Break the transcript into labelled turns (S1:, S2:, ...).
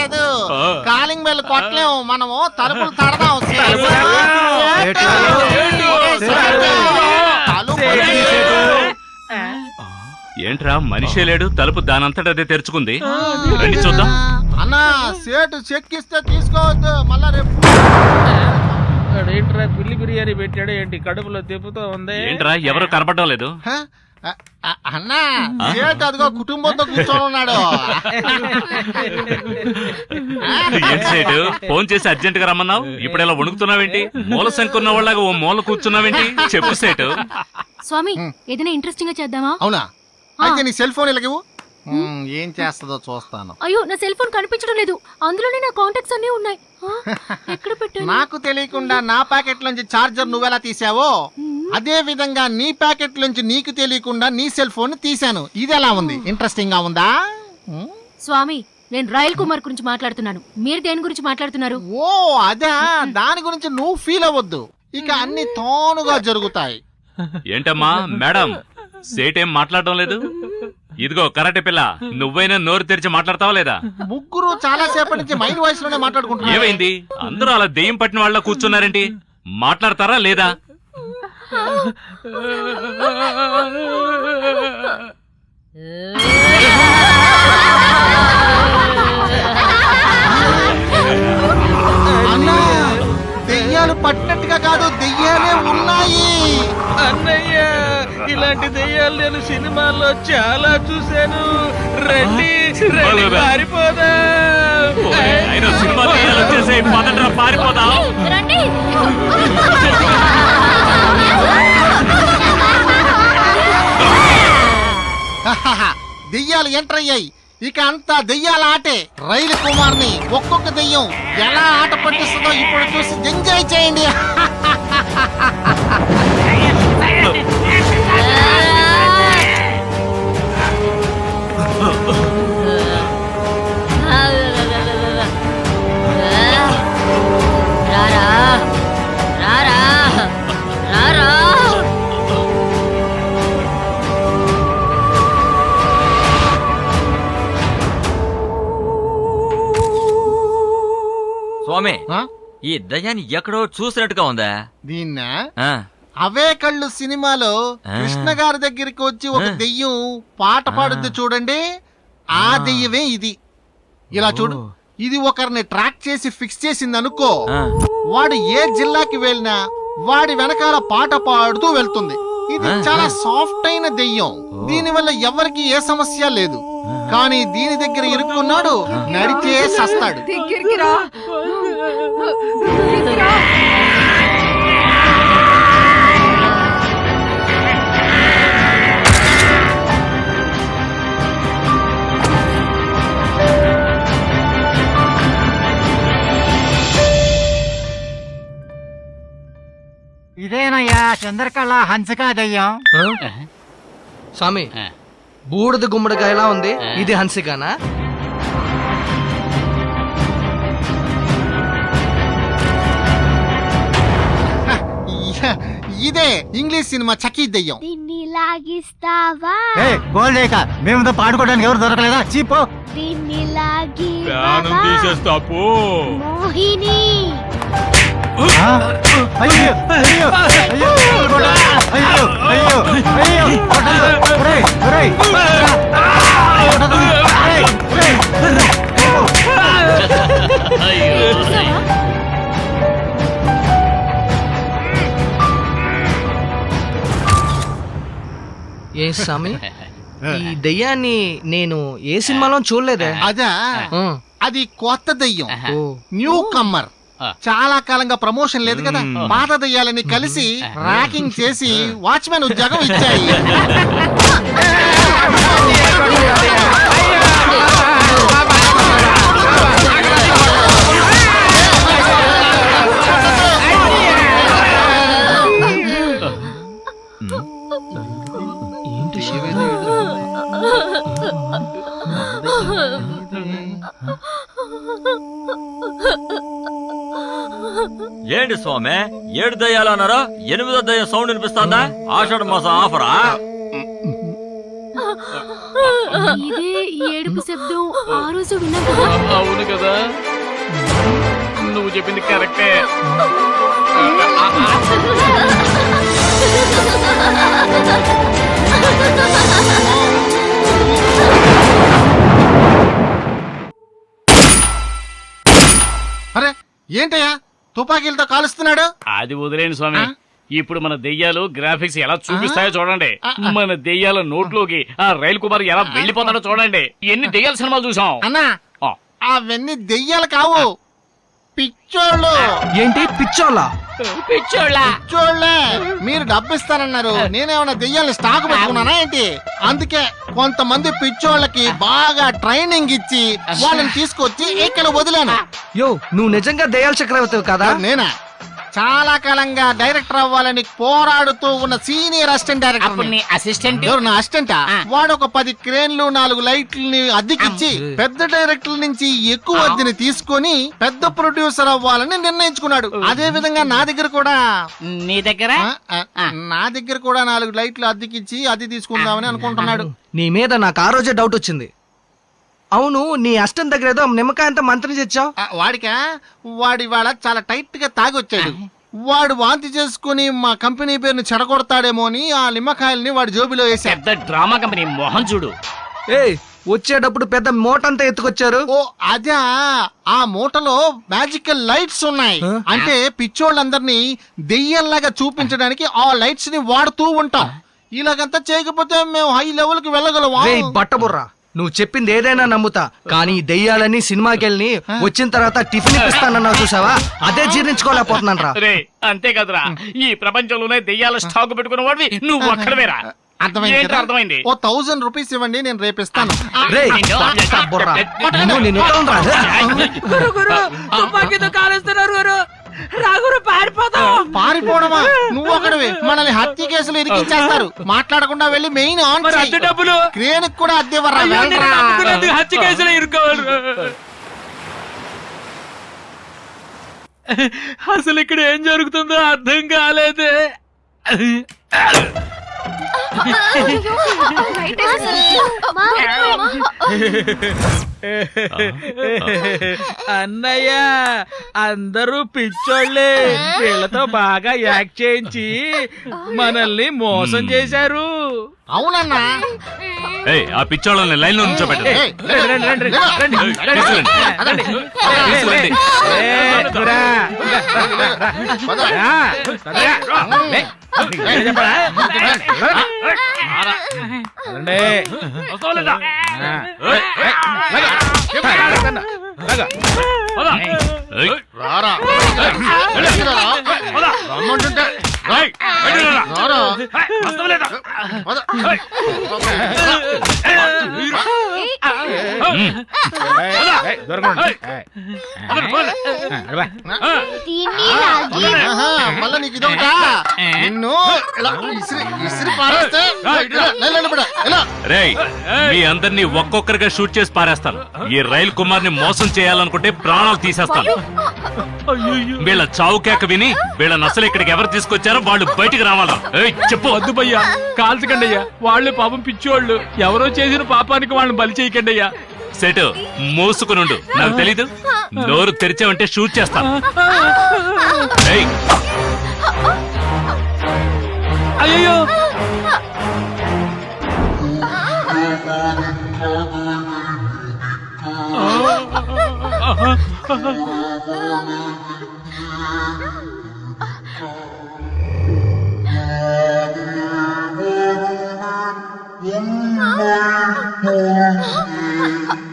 S1: లేదు. Calling bell కొట్టలేము, మనము తలుపులు తడదాం.
S2: ఏంట్రా మనిషే లేడు, తలుపు దానంతటదే తెరుచుకుంది. రండి చూద్దాం.
S1: అన్నా సేటు చెక్ ఇస్తే తీసుకోవద్దు, మళ్ళా రేపు.
S3: ఏంట్రా పిల్లి బిర్యానీ పెట్టాడు ఏంటి, కడుపులో తిప్పుతో ఉంది.
S2: ఏంట్రా ఎవరు కనపడడం లేదు.
S1: అన్నా సేటు అదిగో కుటుంబంతో కూర్చొని ఉన్నాడు.
S2: ఏంటి సేటు ఫోన్ చేసి అర్జెంట్ గా రమ్మన్నావు, ఇప్పుడు ఇలా వణుకుతున్నావేంటి? మూల సంకున్న వాళ్ళగా ఓ మూల కూర్చున్నావేంటి? చెప్పు సేటు.
S4: స్వామి ఏదైనా ఇంట్రెస్టింగ్ గా చేద్దామా?
S1: అవునా? అయితే నీ సెల్ ఫోన్ ఇలాగేవు, ఏం చేస్తుందో చూస్తాను.
S4: అయ్యో నా సెల్ ఫోన్ కనిపించడం లేదు, అందులోనే నా కాంటాక్ట్స్ అన్ని ఉన్నాయి. ఎక్కడ పెట్టాను?
S1: నాకు తెలియకుండా నా ప్యాకెట్ నుంచి చార్జర్ నువ్వెలా తీసావో అదే విధంగా నీ ప్యాకెట్ నుంచి నీకు తెలియకుండా నీ సెల్ ఫోన్ తీశాను. ఇది ఎలా ఉంది? ఇంట్రెస్టింగ్ గా ఉందా?
S4: స్వామి నేను రాయల్ కుమార్ గురించి మాట్లాడుతున్నాను, మీరు దేని గురించి మాట్లాడుతున్నారు?
S1: ఓ అదా, దాని గురించి నువ్వు ఫీల్ అవ్వద్దు, ఇక అన్ని తానుగా జరుగుతాయి.
S2: ఏంటమ్మా మేడం, సేటేం మాట్లాడడం లేదు? ఇదిగో కరాటే పిల్ల, నువ్వైనా నోరు తెరిచి మాట్లాడతావా లేదా?
S1: ముగ్గురు చాలా సేపటి నుంచి మైండ్ వాయిస్ లోనే మాట్లాడుకుంటున్నారు.
S2: ఏమైంది? అందరూ అలా దెయ్యం పట్టిన వాళ్ళ కూర్చున్నారేంటి? మాట్లాడతారా లేదా?
S1: అన్నా దెయ్యాలు పట్టినట్టుగా కాదు, దెయ్యాలే ఉన్నాయి.
S3: అన్నయ్య ఇలాంటి దెయ్యాలు నేను సినిమాల్లో చాలా చూశాను. రండి రండి పారిపోదా.
S2: సినిమా దెయ్యాలు వచ్చేసాయి, పదండ్రా పారిపోదాం.
S4: రండి.
S1: దెయ్యాలు ఎంటర్ అయ్యాయి, ఇక అంతా దెయ్యాల ఆటే. రైలు కుమార్ని ఒక్కొక్క దెయ్యం ఎలా ఆట పట్టిస్తుందో ఇప్పుడు చూసి ఎంజాయ్ చేయండి.
S5: స్వామి ఈ దయ్యాన్ని ఎక్కడో చూసినట్టుగా ఉందా?
S1: దీన్న అవే కళ్ళు సినిమాలో కృష్ణ గారి దగ్గరికి వచ్చి ఒక దెయ్యం పాట పాడుద్ది చూడండి, ఆ దెయ్యమే ఇది. ఇలా చూడు, ఇది ఒకరిని ట్రాక్ చేసి ఫిక్స్ చేసింది అనుకో, వాడు ఏ జిల్లాకి వెళ్ళినా వాడి వెనకాల పాట పాడుతూ వెళ్తుంది. ఇది చాలా సాఫ్ట్ అయిన దెయ్యం, దీని వల్ల ఎవరికి ఏ సమస్య లేదు. కానీ దీని దగ్గర ఇరుక్కున్నాడు, నడిచే సస్తాడు.
S6: ఇదేనయ్యా చంద్రకళ హంసకా దయ్యం.
S7: స్వామి బూడిద గుమ్మడికాయలా ఉంది, ఇది హన్సికానా?
S1: ఇదే ఇంగ్లీష్ సినిమా చకీ దెయ్యం.
S8: దీన్ని లాగిస్తావా?
S6: గోల్డేక మేము పాడుకోవడానికి ఎవరు దొరకలేదా? చీపో.
S8: దీన్ని లాగిస్తావా? మోహిని.
S6: అయ్యో అయ్యో అయ్యో అయ్యో అయ్యో అయ్యో
S7: ఏ స్వామి ఈ దయ్యాన్ని నేను ఏ సినిమాలో చూడలేదే.
S1: అదా, అది కొత్త దెయ్యం, న్యూ కమ్మర్. చాలా కాలంగా ప్రమోషన్ లేదు కదా, పాత దెయ్యాలని కలిసి ర్యాకింగ్ చేసి వాచ్మెన్ ఉద్యోగం ఇచ్చాయి.
S5: ఏంటి స్వామి 7 దయ్యాలు అన్నారా? 8వ దయ్యం సౌండ్ వినిపిస్తుందా? ఆషాఢ మాసం ఆఫరా?
S4: ఇదే ఈ ఏడుపు శబ్దం ఆ రోజు విన్నాం కదా.
S3: అవును కదా, నువ్వు చెప్పింది కరెక్టే.
S1: అరే ఏంటయ్యా తుపాకీలతో కాలుస్తున్నాడు?
S2: అది వదిలేని స్వామి, ఇప్పుడు మన దెయ్యాలు గ్రాఫిక్స్ ఎలా చూపిస్తాయో చూడండి. మన దెయ్యాల నోట్లోకి ఆ రైలు కుమార్ ఎలా వెళ్ళిపోతాడో చూడండి. ఎన్ని దెయ్యాల సినిమాలు చూసాం.
S1: అన్నా అవన్నీ దెయ్యాలు కావు, పిచ్చోళ్ళు.
S7: ఏంటి పిచ్చోళ్ళ?
S1: పిచ్చోళ్ళే. మీరు డబ్బిస్తానన్నారు, నేనేమన్నా దెయ్యాలని స్టాక్ పెట్టుకున్నానా ఏంటి? అందుకే కొంతమంది పిచ్చోళ్ళకి బాగా ట్రైనింగ్ ఇచ్చి వాళ్ళని తీసుకొచ్చి ఇక్కడ వదిలాను.
S7: యో, నువ్వు నిజంగా దయ్యాల చక్రవర్తి కదా?
S1: నేనా చాలా కాలంగా డైరెక్టర్ అవ్వాలని పోరాడుతూ ఉన్న సీనియర్ అసిస్టెంట్ డైరెక్టర్.
S3: అసిస్టెంట్
S1: ఎవరు నా అసిస్టెంట్? వాడు ఒక 10 క్రేన్లు 4 లైట్లని అద్దెకిచ్చి పెద్ద డైరెక్టర్ నుంచి ఎక్కువ అద్దెని తీసుకొని పెద్ద ప్రొడ్యూసర్ అవ్వాలని నిర్ణయించుకున్నాడు. అదే విధంగా నా దగ్గర కూడా
S3: నీ దగ్గర
S1: నా దగ్గర కూడా 4 లైట్లు అద్దెకిచ్చి అద్దె తీసుకుందామని అనుకుంటున్నాడు.
S7: నీ మీద నాకు ఆ రోజే డౌట్ వచ్చింది. అవును, నీ అష్టం దగ్గర ఏదో నిమ్మకాయ అంతా మంత్రం తెచ్చావు.
S1: వాడి వాళ్ళ చాలా టైట్ గా తాగొచ్చాడు. వాడు వాంతి చేసుకుని మా కంపెనీ పేరుని చెడగొడతాడేమో అని ఆ నిమ్మకాయల్ని వాడి జోబిలో వేశాడు.
S2: పెద్ద డ్రామా కంపెనీ మోహన్ చూడు.
S7: వచ్చేటప్పుడు పెద్ద మూటంతా ఎత్తుకొచ్చారు.
S1: ఓ అదే, ఆ మూటలో మ్యాజికల్ లైట్స్ ఉన్నాయి. అంటే పిచ్చోళ్ళందరినీ దెయ్యంలాగా చూపించడానికి ఆ లైట్స్ ని వాడుతూ ఉంటాం. ఇలాగంతా చేయకపోతే మేము హై లెవెల్ కి వెళ్ళగలవా?
S7: బట్టబుర్రా, నువ్వు చెప్పింది ఏదైనా నమ్ముతా, కానీ దెయ్యాలని సినిమాకెళ్ళి వచ్చిన తర్వాత టిఫిన్ ఇప్పిస్తానన్నావు చూసావా, అదే జీర్ణించుకోలేకపోతున్నాను రా.
S2: అంతే కదరా, ఈ ప్రపంచంలోనే దెయ్యాల స్టాక్ పెట్టుకున్న వాడివి నువ్వు ఒక్కడవేరా. అర్థమైంది.
S1: ఓ 1000 రూపీస్ ఇవ్వండి, నేను రేపిస్తాను. పారిపోవడమా? నువ్వు ఒకటివి, మనల్ని హత్య కేసులు ఇరికించేస్తారు. మాట్లాడకుండా వెళ్ళి మెయిన్ ఆన్
S3: డబ్బులు
S1: క్రేన్ కూడా అద్దె
S3: హత్య కేసులు ఇరుకోవాలి. అసలు ఇక్కడ ఏం జరుగుతుందో అర్థం కాలేదే. అన్నయ్య, అందరూ పిచ్చోళ్ళే. వీళ్ళతో బాగా యాక్ట్ చేయించి మనల్ని మోసం చేశారు.
S1: అవునన్నా.
S2: ఆ పిచ్చోళ్ళని లైన్ లో నుంచోబెట్టండి.
S1: మళ్ళా నీకు ఇదొకటా? నిన్ను ఇసిరి పారేస్తే
S2: మీ అందరినీ ఒక్కొక్కరిగా షూట్ చేసి పారేస్తాను. ఈ రైల్ కుమార్ ని మోసం చేయాలనుకుంటే ప్రాణాలు తీసేస్తాను. వీళ్ళ చావు కేక విని వీళ్ళని అసలు ఇక్కడికి ఎవరు తీసుకొచ్చారో వాళ్ళు బయటికి రావాలా? చెప్పు.
S3: వద్దు భయ్యా, కాల్చకండి అయ్యా. వాళ్ళు పాపం పిచ్చోళ్ళు. ఎవరో చేసిన పాపానికి వాళ్ళని బలి చేయకండి అయ్యా.
S2: సెటు మూసుకునుండు, నాకు తెలీదు. నోరు తెరిచావంటే షూట్ చేస్తాను.
S3: అయ్యో,
S8: Yeah.